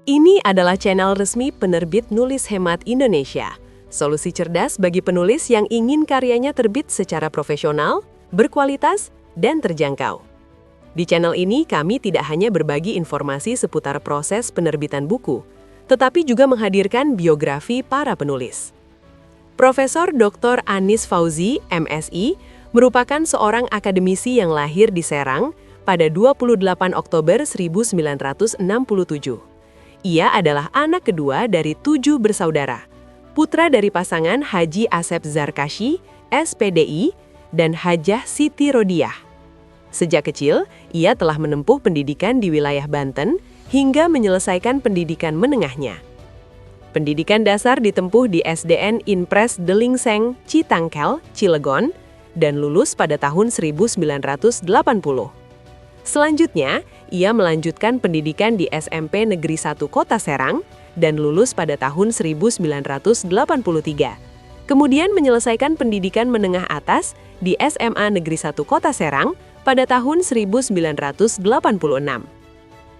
Ini adalah channel resmi penerbit Nulis Hemat Indonesia. Solusi cerdas bagi penulis yang ingin karyanya terbit secara profesional, berkualitas, dan terjangkau. Di channel ini kami tidak hanya berbagi informasi seputar proses penerbitan buku, tetapi juga menghadirkan biografi para penulis. Profesor Dr. Anis Fauzi, MSI, merupakan seorang akademisi yang lahir di Serang pada 28 Oktober 1967. Ia adalah anak kedua dari 7 bersaudara, putra dari pasangan Haji Asep Zarkashi, SPDI, dan Hajah Siti Rodiah. Sejak kecil, ia telah menempuh pendidikan di wilayah Banten hingga menyelesaikan pendidikan menengahnya. Pendidikan dasar ditempuh di SDN Inpres Delingseng, Citangkel, Cilegon, dan lulus pada tahun 1980. Selanjutnya, ia melanjutkan pendidikan di SMP Negeri 1 Kota Serang dan lulus pada tahun 1983. Kemudian menyelesaikan pendidikan menengah atas di SMA Negeri 1 Kota Serang pada tahun 1986.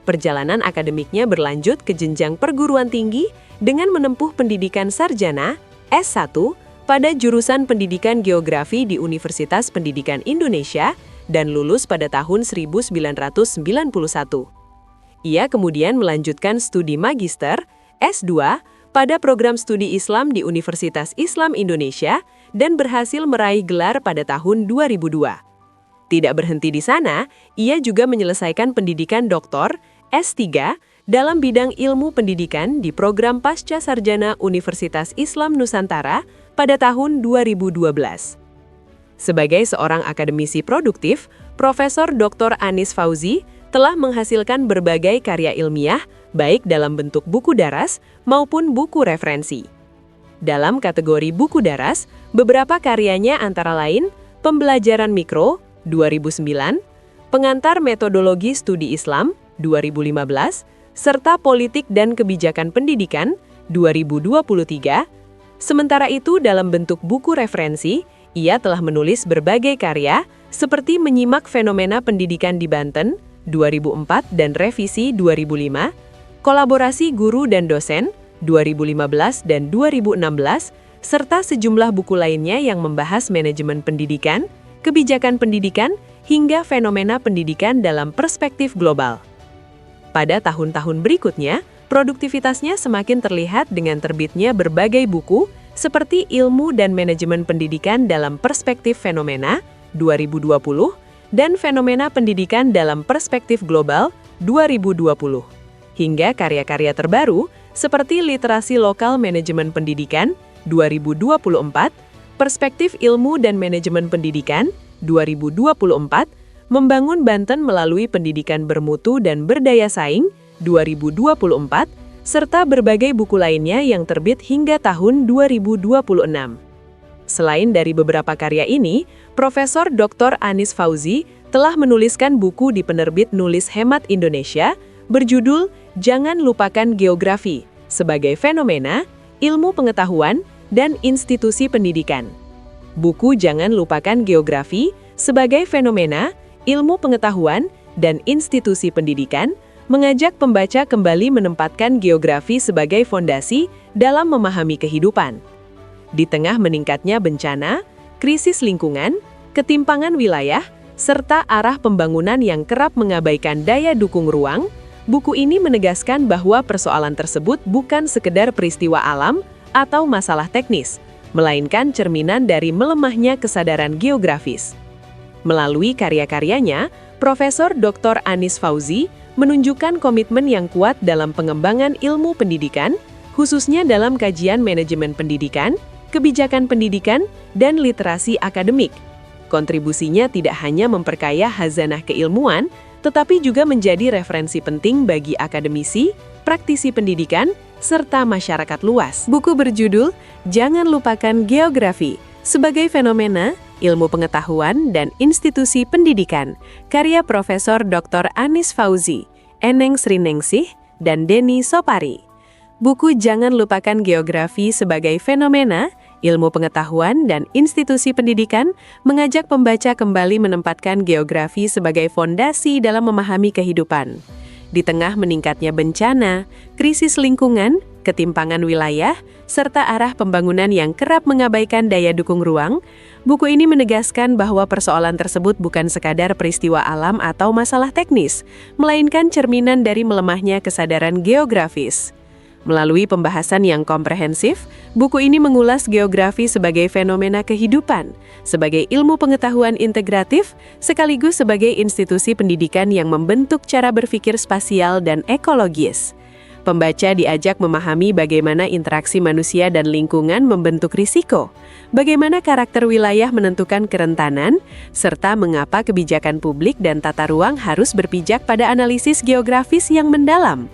Perjalanan akademiknya berlanjut ke jenjang perguruan tinggi dengan menempuh pendidikan sarjana S1 pada jurusan Pendidikan Geografi di Universitas Pendidikan Indonesia dan lulus pada tahun 1991. Ia kemudian melanjutkan studi magister S2 pada program studi Islam di Universitas Islam Indonesia dan berhasil meraih gelar pada tahun 2002. Tidak berhenti di sana, ia juga menyelesaikan pendidikan doktor S3 dalam bidang ilmu pendidikan di program Pasca Sarjana Universitas Islam Nusantara pada tahun 2012. Sebagai seorang akademisi produktif, Profesor Dr. Anis Fauzi telah menghasilkan berbagai karya ilmiah baik dalam bentuk buku daras maupun buku referensi. Dalam kategori buku daras, beberapa karyanya antara lain Pembelajaran Mikro 2009, Pengantar Metodologi Studi Islam 2015, serta Politik dan Kebijakan Pendidikan 2023. Sementara itu dalam bentuk buku referensi, ia telah menulis berbagai karya seperti Menyimak Fenomena Pendidikan di Banten 2004 dan Revisi 2005, Kolaborasi Guru dan Dosen 2015 dan 2016, serta sejumlah buku lainnya yang membahas manajemen pendidikan, kebijakan pendidikan, hingga fenomena pendidikan dalam perspektif global. Pada tahun-tahun berikutnya, produktivitasnya semakin terlihat dengan terbitnya berbagai buku seperti Ilmu dan Manajemen Pendidikan dalam Perspektif Fenomena 2020 dan Fenomena Pendidikan dalam Perspektif Global 2020. Hingga karya-karya terbaru seperti Literasi Lokal Manajemen Pendidikan 2024, Perspektif Ilmu dan Manajemen Pendidikan 2024, Membangun Banten Melalui Pendidikan Bermutu dan Berdaya Saing 2024, serta berbagai buku lainnya yang terbit hingga tahun 2026. Selain dari beberapa karya ini, Profesor Dr. Anis Fauzi telah menuliskan buku di penerbit Nulis Hemat Indonesia berjudul Jangan Lupakan Geografi sebagai Fenomena, Ilmu Pengetahuan, dan Institusi Pendidikan. Buku Jangan Lupakan Geografi sebagai Fenomena, Ilmu Pengetahuan, dan Institusi Pendidikan mengajak pembaca kembali menempatkan geografi sebagai fondasi dalam memahami kehidupan. Di tengah meningkatnya bencana, krisis lingkungan, ketimpangan wilayah, serta arah pembangunan yang kerap mengabaikan daya dukung ruang, buku ini menegaskan bahwa persoalan tersebut bukan sekedar peristiwa alam atau masalah teknis, melainkan cerminan dari melemahnya kesadaran geografis. Melalui karya-karyanya, Profesor Dr. Anis Fauzi menunjukkan komitmen yang kuat dalam pengembangan ilmu pendidikan, khususnya dalam kajian manajemen pendidikan, kebijakan pendidikan, dan literasi akademik. Kontribusinya tidak hanya memperkaya khazanah keilmuan, tetapi juga menjadi referensi penting bagi akademisi, praktisi pendidikan, serta masyarakat luas. Buku berjudul Jangan Lupakan Geografi sebagai Fenomena, Ilmu Pengetahuan, dan Institusi Pendidikan, karya Profesor Dr. Anis Fauzi, Eneng Sriningsih, dan Denny Sopari. Buku Jangan Lupakan Geografi sebagai Fenomena, Ilmu Pengetahuan, dan Institusi Pendidikan mengajak pembaca kembali menempatkan geografi sebagai fondasi dalam memahami kehidupan. Di tengah meningkatnya bencana, krisis lingkungan, ketimpangan wilayah, serta arah pembangunan yang kerap mengabaikan daya dukung ruang, buku ini menegaskan bahwa persoalan tersebut bukan sekadar peristiwa alam atau masalah teknis, melainkan cerminan dari melemahnya kesadaran geografis. Melalui pembahasan yang komprehensif, buku ini mengulas geografi sebagai fenomena kehidupan, sebagai ilmu pengetahuan integratif, sekaligus sebagai institusi pendidikan yang membentuk cara berpikir spasial dan ekologis. Pembaca diajak memahami bagaimana interaksi manusia dan lingkungan membentuk risiko, bagaimana karakter wilayah menentukan kerentanan, serta mengapa kebijakan publik dan tata ruang harus berpijak pada analisis geografis yang mendalam.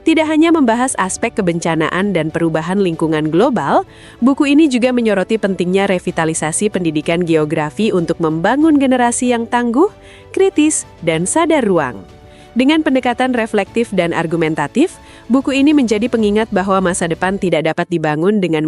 Tidak hanya membahas aspek kebencanaan dan perubahan lingkungan global, buku ini juga menyoroti pentingnya revitalisasi pendidikan geografi untuk membangun generasi yang tangguh, kritis, dan sadar ruang. Dengan pendekatan reflektif dan argumentatif, buku ini menjadi pengingat bahwa masa depan tidak dapat dibangun dengan